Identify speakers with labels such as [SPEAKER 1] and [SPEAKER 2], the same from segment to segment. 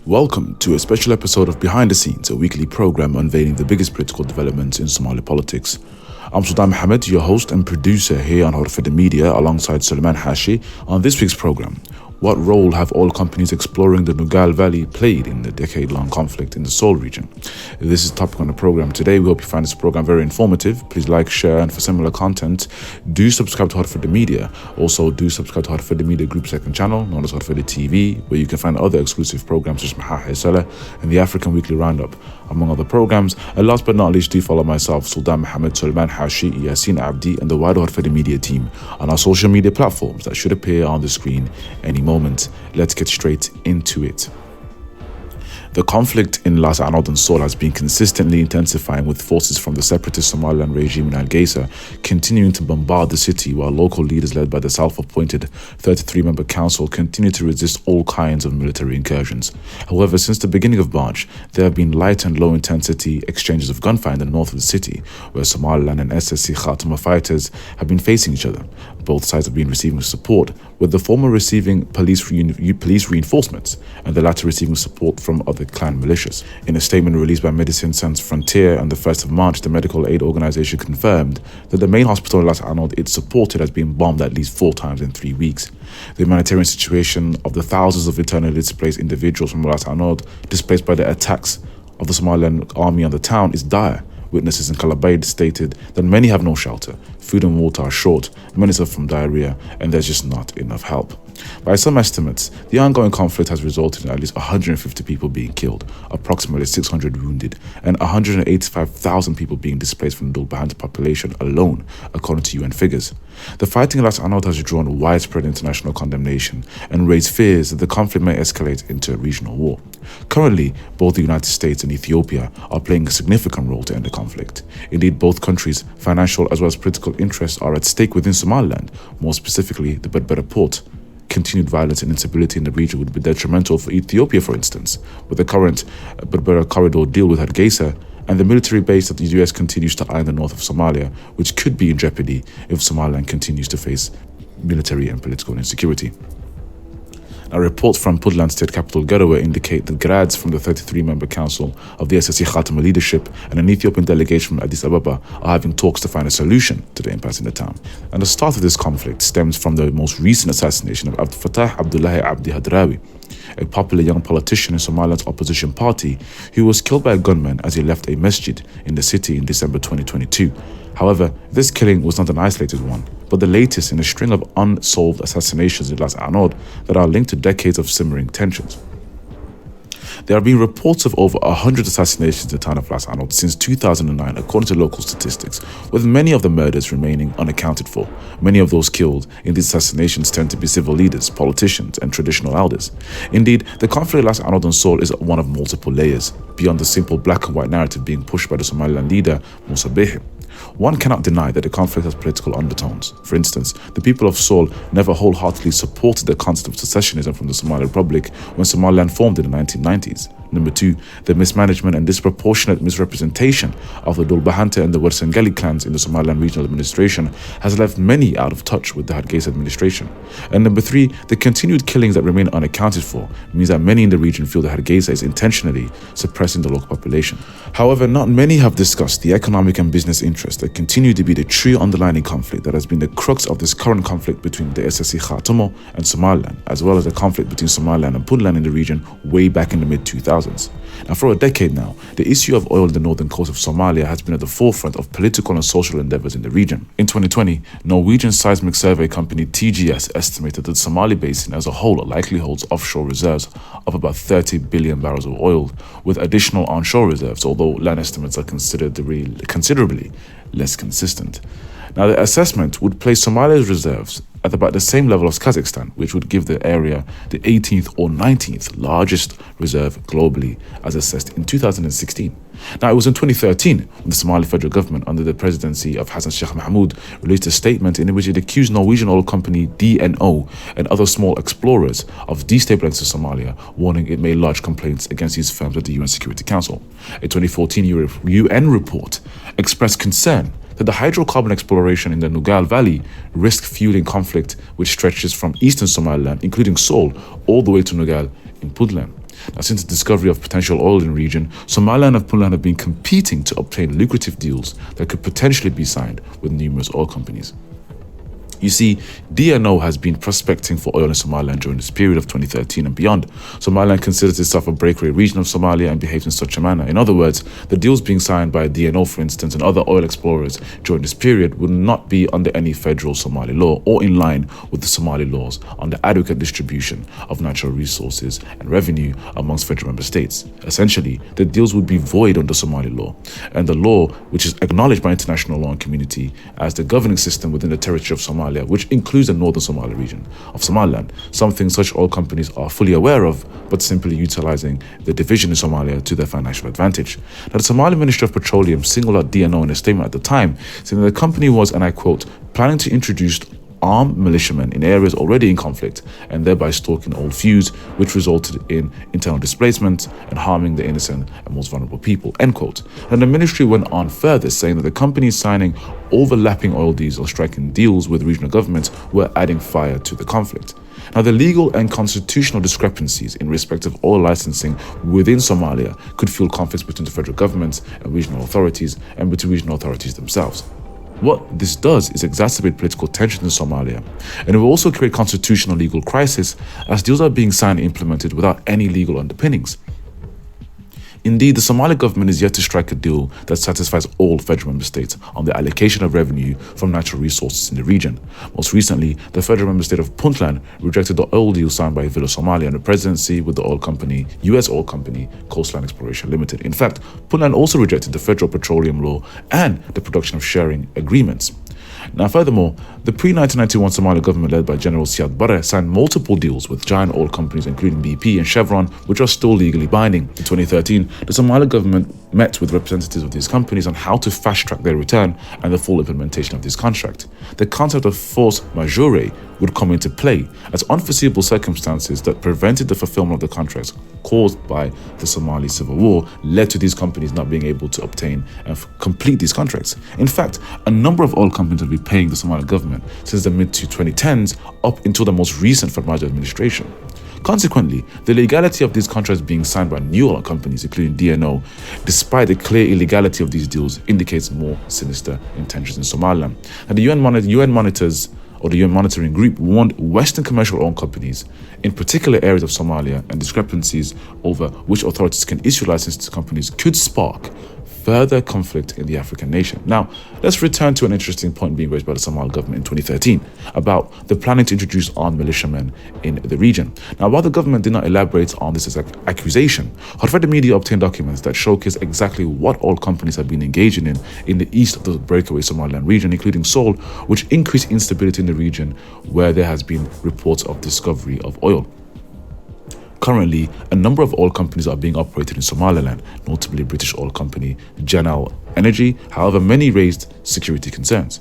[SPEAKER 1] Welcome to a special episode of Behind the Scenes, a weekly program unveiling the biggest political developments in Somali politics. I'm Sultan Mohammed, your host and producer here on HORUFADHI Media alongside HORUFADHI. On this week's program, what role have oil companies exploring the Nugaal Valley played in the decade-long conflict in the Sool region? This is the topic on the program today. We hope you find this program very informative. Please like, share, and for similar content, do subscribe to HORUFADHI Media. Also, do subscribe to HORUFADHI Media Group second channel, known as HORUFADHI TV, where you can find other exclusive programs such as Mahahe Salah and the African Weekly Roundup, among other programs. And last but not least, do follow myself, Sultan Mohammed, Sulman Hashi, Yasin Abdi, and the wider HORUFADHI Media team on our social media platforms that should appear on the screen any moment. Let's get straight into it. The conflict in Las Anod and Sool has been consistently intensifying, with forces from the separatist Somaliland regime in Hargeisa continuing to bombard the city, while local leaders led by the self-appointed 33-member council continue to resist all kinds of military incursions. However, since the beginning of March, there have been light and low-intensity exchanges of gunfire in the north of the city, where Somaliland and SSC Khartoum fighters have been facing each other. Both sides have been receiving support, with the former receiving police reinforcements and the latter receiving support from other clan militias. In a statement released by Medicine Sans Frontier on the 1st of March, the medical aid organization confirmed that the main hospital in Las Anod it supported has been bombed at least 4 times in 3 weeks. The humanitarian situation of the thousands of internally displaced individuals from Las Anod displaced by the attacks of the Somaliland army on the town is dire. Witnesses in Calabaid stated that many have no shelter, food and water are short, many suffer from diarrhea, and there's just not enough help. By some estimates, the ongoing conflict has resulted in at least 150 people being killed, approximately 600 wounded, and 185,000 people being displaced from the Dulbahante population alone, according to UN figures. The fighting in Las Anod has drawn widespread international condemnation and raised fears that the conflict may escalate into a regional war. Currently, both the United States and Ethiopia are playing a significant role to end the conflict. Indeed, both countries' financial as well as political interests are at stake within Somaliland, more specifically the Berbera port. Continued violence and instability in the region would be detrimental for Ethiopia, for instance, with the current Berbera corridor deal with Hargeisa and the military base that the US continues to eye in the north of Somalia, which could be in jeopardy if Somaliland continues to face military and political insecurity. Now, reports from Puntland state capital Garowe indicate that grads from the 33-member council of the SSC Khartoum leadership and an Ethiopian delegation from Addis Ababa are having talks to find a solution to the impasse in the town. And the start of this conflict stems from the most recent assassination of Abdel Fattah Abdullahi Abdi Hadrawi, a popular young politician in Somaliland's opposition party who was killed by a gunman as he left a masjid in the city in December 2022. However, this killing was not an isolated one, but the latest in a string of unsolved assassinations in Las Anod that are linked to decades of simmering tensions. There have been reports of over 100 assassinations in the town of Las Anod since 2009, according to local statistics, with many of the murders remaining unaccounted for. Many of those killed in these assassinations tend to be civil leaders, politicians, and traditional elders. Indeed, the conflict in Las Anod and Sool is one of multiple layers, beyond the simple black and white narrative being pushed by the Somaliland leader, Musa Bihi. One cannot deny that the conflict has political undertones. For instance, the people of Sool never wholeheartedly supported the concept of secessionism from the Somali Republic when Somaliland formed in the 1990s. Number 2, the mismanagement and disproportionate misrepresentation of the Dulbahante and the Warsangeli clans in the Somaliland regional administration has left many out of touch with the Hargeisa administration. And number 3, the continued killings that remain unaccounted for means that many in the region feel that Hargeisa is intentionally suppressing the local population. However, not many have discussed the economic and business interests that continue to be the true underlying conflict that has been the crux of this current conflict between the SSC Khartoum and Somaliland, as well as the conflict between Somaliland and Puntland in the region way back in the mid-2000s. Now, for a decade now, the issue of oil in the northern coast of Somalia has been at the forefront of political and social endeavors in the region. In 2020, Norwegian seismic survey company TGS estimated that the Somali basin as a whole likely holds offshore reserves of about 30 billion barrels of oil, with additional onshore reserves, although land estimates are considerably less consistent. Now, the assessment would place Somalia's reserves at about the same level as Kazakhstan, which would give the area the 18th or 19th largest reserve globally, as assessed in 2016. Now, it was in 2013 when the Somali federal government, under the presidency of Hassan Sheikh Mohamud, released a statement in which it accused Norwegian oil company DNO and other small explorers of destabilizing Somalia, warning it made large complaints against these firms at the UN Security Council. A 2014 UN report expressed concern that the hydrocarbon exploration in the Nugaal Valley risked fueling conflict which stretches from eastern Somaliland, including Sool, all the way to Nugaal in Puntland. Now, since the discovery of potential oil in the region, Somaliland and Puntland have been competing to obtain lucrative deals that could potentially be signed with numerous oil companies. You see, DNO has been prospecting for oil in Somaliland during this period of 2013 and beyond. Somaliland considers itself a breakaway region of Somalia and behaves in such a manner. In other words, the deals being signed by DNO, for instance, and other oil explorers during this period would not be under any federal Somali law or in line with the Somali laws on the adequate distribution of natural resources and revenue amongst federal member states. Essentially, the deals would be void under Somali law, and the law, which is acknowledged by international law and community as the governing system within the territory of Somalia, which includes the northern Somali region of Somaliland, something such oil companies are fully aware of, but simply utilizing the division in Somalia to their financial advantage. Now, the Somali Ministry of Petroleum singled out DNO in a statement at the time, saying that the company was, and I quote, planning to introduce armed militiamen in areas already in conflict and thereby stalking old feuds, which resulted in internal displacement and harming the innocent and most vulnerable people, end quote. And the ministry went on further, saying that the company signing overlapping oil deals or striking deals with regional governments were adding fire to the conflict. Now, the legal and constitutional discrepancies in respect of oil licensing within Somalia could fuel conflicts between the federal government and regional authorities and between regional authorities themselves. What this does is exacerbate political tensions in Somalia, and it will also create constitutional legal crisis as deals are being signed and implemented without any legal underpinnings. Indeed, the Somali government is yet to strike a deal that satisfies all federal member states on the allocation of revenue from natural resources in the region. Most recently, the federal member state of Puntland rejected the oil deal signed by Villa Somalia and the presidency with the oil company, US oil company, Coastline Exploration Limited. In fact, Puntland also rejected the federal petroleum law and the production of sharing agreements. Now, furthermore, the pre-1991 Somali government led by General Siad Barre signed multiple deals with giant oil companies including BP and Chevron, which are still legally binding. In 2013, the Somali government met with representatives of these companies on how to fast-track their return and the full implementation of this contract. The concept of force majeure would come into play as unforeseeable circumstances that prevented the fulfillment of the contracts caused by the Somali civil war led to these companies not being able to obtain and complete these contracts. In fact, a number of oil companies have been paying the Somali government since the mid-2010s up until the most recent Farmaajo administration. Consequently, the legality of these contracts being signed by new oil companies, including DNO, despite the clear illegality of these deals, indicates more sinister intentions in Somaliland. And the UN monitors or the UN monitoring group warned Western commercial oil companies in particular areas of Somalia, and discrepancies over which authorities can issue licenses to companies could spark further conflict in the African nation. Now, let's return to an interesting point being raised by the Somali government in 2013 about the planning to introduce armed militiamen in the region. Now, while the government did not elaborate on this accusation, HORUFADHI media obtained documents that showcase exactly what oil companies have been engaging in the east of the breakaway Somaliland region, including Sool, which increased instability in the region where there has been reports of discovery of oil. Currently, a number of oil companies are being operated in Somaliland, notably British oil company Nugaal Energy. However, many raised security concerns.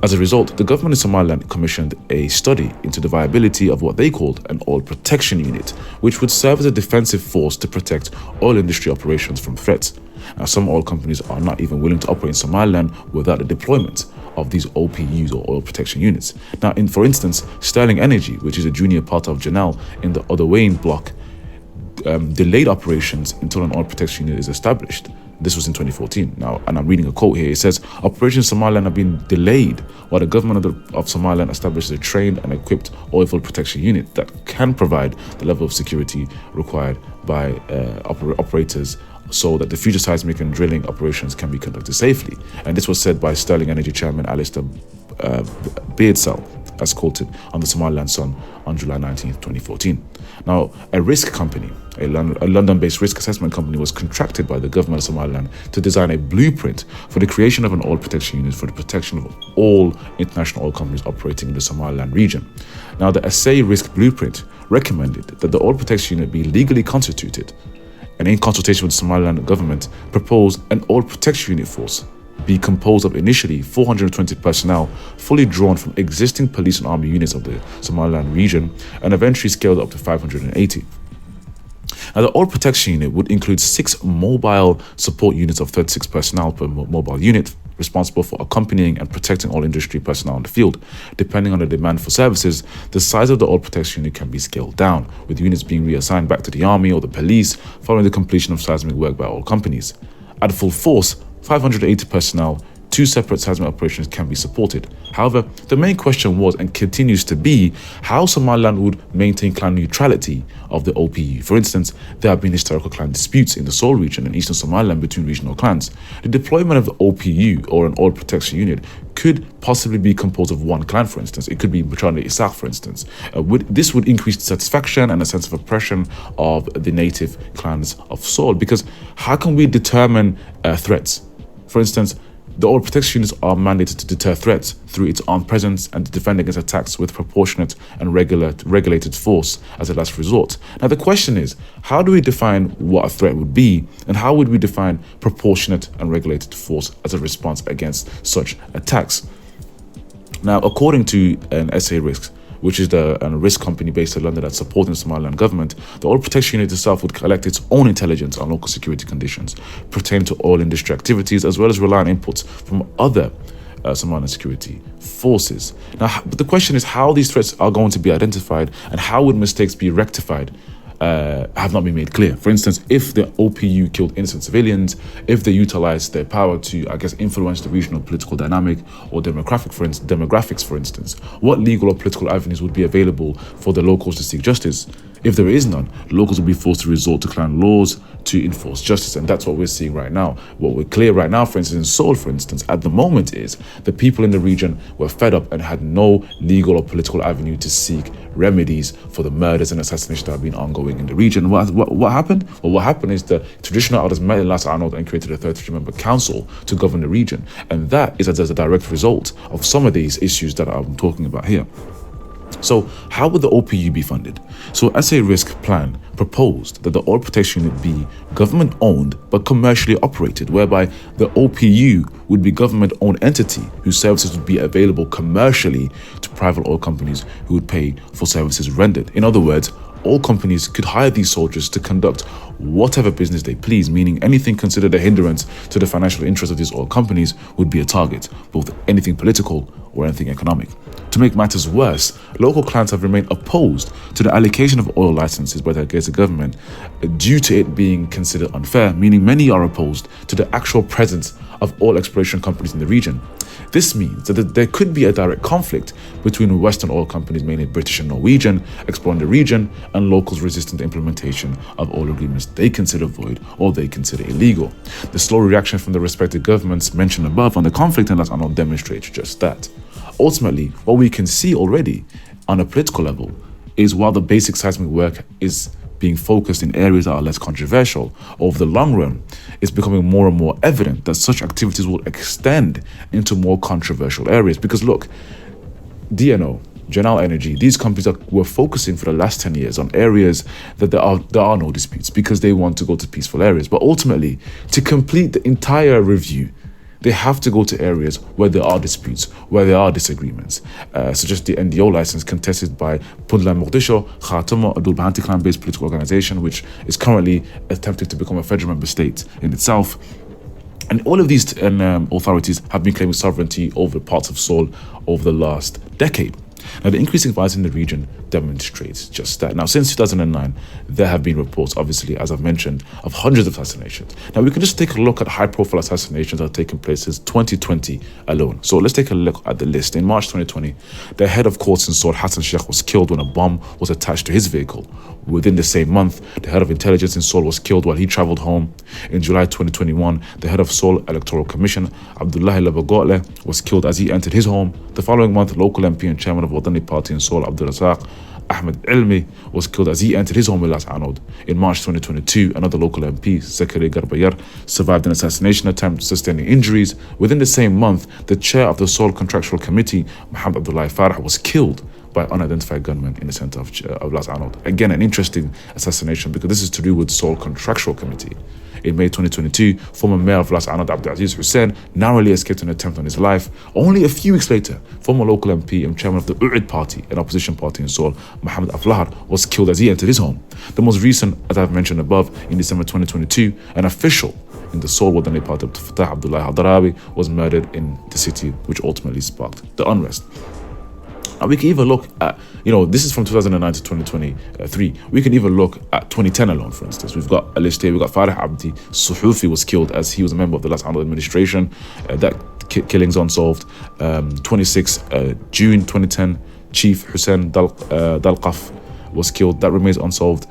[SPEAKER 1] As a result, the government of Somaliland commissioned a study into the viability of what they called an oil protection unit, which would serve as a defensive force to protect oil industry operations from threats. Now, some oil companies are not even willing to operate in Somaliland without the deployment of these OPUs or oil protection units. Now, for instance, Sterling Energy, which is a junior part of Janel in the Otherwain block, delayed operations until an oil protection unit is established. This was in 2014. Now, and I'm reading a quote here. It says, operations in Somaliland have been delayed while the government of Somaliland establishes a trained and equipped oilfield protection unit that can provide the level of security required by operators so that the future seismic and drilling operations can be conducted safely. And this was said by Sterling Energy Chairman Alistair Beardsell, as quoted on the Somaliland Sun on July 19, 2014. Now, a risk company, a London-based risk assessment company, was contracted by the government of Somaliland to design a blueprint for the creation of an oil protection unit for the protection of all international oil companies operating in the Somaliland region. Now, the Assay Risk Blueprint recommended that the oil protection unit be legally constituted, and in consultation with the Somaliland government, proposed an oil protection unit force be composed of initially 420 personnel fully drawn from existing police and army units of the Somaliland region, and eventually scaled up to 580. Now, the oil protection unit would include 6 mobile support units of 36 personnel per mobile unit, responsible for accompanying and protecting all industry personnel in the field. Depending on the demand for services, the size of the oil protection unit can be scaled down, with units being reassigned back to the army or the police following the completion of seismic work by oil companies. At full force, 580 personnel, 2 separate seismic operations can be supported. However, the main question was and continues to be how Somaliland would maintain clan neutrality of the OPU. For instance, there have been historical clan disputes in the Sool region and eastern Somaliland between regional clans. The deployment of the OPU, or an oil protection unit, could possibly be composed of one clan, for instance. It could be Bachanda Isaac, for instance. This would increase the satisfaction and a sense of oppression of the native clans of Sool, because how can we determine threats? For instance, the oil protection units are mandated to deter threats through its armed presence and to defend against attacks with proportionate and regulated force as a last resort. Now, the question is, how do we define what a threat would be, and how would we define proportionate and regulated force as a response against such attacks? Now, according to an SA Risk, which is a risk company based in London that's supporting the Somaliland government, the oil protection unit itself would collect its own intelligence on local security conditions pertaining to oil industry activities, as well as rely on inputs from other Somaliland security forces. Now, but the question is how these threats are going to be identified and how would mistakes be rectified have not been made clear. For instance, if the OPU killed innocent civilians, if they utilized their power to, influence the regional political dynamic or demographics, for instance, what legal or political avenues would be available for the locals to seek justice? If there is none, locals will be forced to resort to clan laws to enforce justice, and that's what we're seeing right now. What we're clear right now, for instance, in Sool, for instance, at the moment is the people in the region were fed up and had no legal or political avenue to seek remedies for the murders and assassinations that have been ongoing in the region. What happened? Well, what happened is the traditional elders met in Las Arnold and created a 33-member council to govern the region, and that is as a direct result of some of these issues that I'm talking about here. So how would the OPU be funded? So SA Risk Plan proposed that the oil protection unit be government-owned but commercially operated, whereby the OPU would be government-owned entity whose services would be available commercially to private oil companies who would pay for services rendered. In other words, all companies could hire these soldiers to conduct whatever business they please, meaning anything considered a hindrance to the financial interests of these oil companies would be a target, both anything political or anything economic. To make matters worse, local clans have remained opposed to the allocation of oil licenses by the Gaza government due to it being considered unfair, meaning many are opposed to the actual presence of oil exploration companies in the region. This means that there could be a direct conflict between Western oil companies, mainly British and Norwegian, exploring the region, and locals resistant the implementation of oil agreements they consider void or they consider illegal. The slow reaction from the respective governments mentioned above on the conflict in Las Arnold demonstrates just that. Ultimately, what we can see already on a political level is while the basic seismic work is being focused in areas that are less controversial, over the long run, it's becoming more and more evident that such activities will extend into more controversial areas. Because look, DNO, General Energy, these companies were focusing for the last 10 years on areas that there are no disputes because they want to go to peaceful areas. But ultimately, to complete the entire review, they have to go to areas where there are disputes, where there are disagreements, such as the NDO license contested by Puntland Mogadishu, Khatama, a Dulbahanti clan-based political organization, which is currently attempting to become a federal member state in itself. And all of these authorities have been claiming sovereignty over parts of Sool over the last decade. Now, the increasing violence in the region demonstrates just that. Now, since 2009, there have been reports, obviously, as I've mentioned, of hundreds of assassinations. Now, we can just take a look at high-profile assassinations that have taken place since 2020 alone. So let's take a look at the list. In March 2020, the head of courts in Sool, Hassan Sheikh, was killed when a bomb was attached to his vehicle. Within the same month, the head of intelligence in Sool was killed while he traveled home. In July 2021, the head of Sool Electoral Commission, Abdullahi Labagotle, was killed as he entered his home. The following month, local MP and chairman of Wadani Party in Sool, Abdul Razak Ahmed Ilmi, was killed as he entered his home in Las Anod. In March 2022, another local MP, Zakari Garbayar, survived an assassination attempt, sustaining injuries. Within the same month, the chair of the Sool Contractual Committee, Mohammed Abdullahi Farah, was killed by unidentified gunmen in the center of Las Anod. Again, an interesting assassination because this is to do with Sool Contractual Committee. In May 2022, former mayor of Las Anod, Abdulaziz Hussein, narrowly escaped an attempt on his life. Only a few weeks later, former local MP and chairman of the U'id Party, an opposition party in Sool, Mohammed Aflahar, was killed as he entered his home. The most recent, as I've mentioned above, in December 2022, an official in the Sool Wadani part of Fattah Abdullah Hadarawi was murdered in the city, which ultimately sparked the unrest. And we can even look at, this is from 2009 to 2023. We can even look at 2010 alone, for instance. We've got a list here. We've got Farah Abdi. Suhufi was killed as he was a member of the last administration. That killing's unsolved. 26 June 2010, Chief Hussein Dalqaf was killed. That remains unsolved.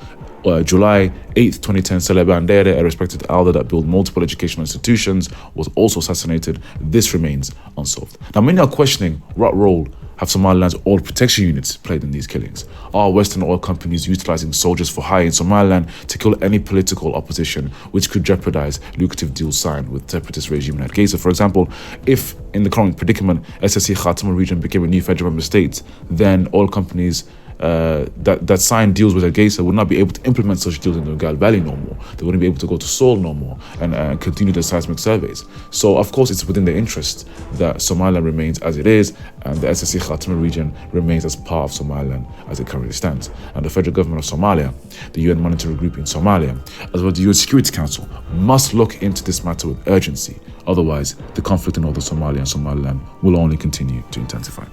[SPEAKER 1] July 8th, 2010, Saleh Bandere, a respected elder that built multiple educational institutions, was also assassinated. This remains unsolved. Now, many are questioning what role have Somaliland's oil protection units played in these killings? Are Western oil companies utilizing soldiers for hire in Somaliland to kill any political opposition, which could jeopardize lucrative deals signed with separatist regime in Hargeisa? For example, if in the current predicament, SSC Khatamah region became a new federal member state, then oil companies that signed deals with Hargeisa would not be able to implement such deals in the Nugaal Valley no more. They wouldn't be able to go to Sool no more and continue their seismic surveys. So, of course, it's within their interest that Somaliland remains as it is, and the SSC Khatamah region remains as part of Somaliland as it currently stands. And the federal government of Somalia, the UN Monitoring Group in Somalia, as well as the UN Security Council, must look into this matter with urgency. Otherwise, the conflict in northern Somalia and Somaliland will only continue to intensify.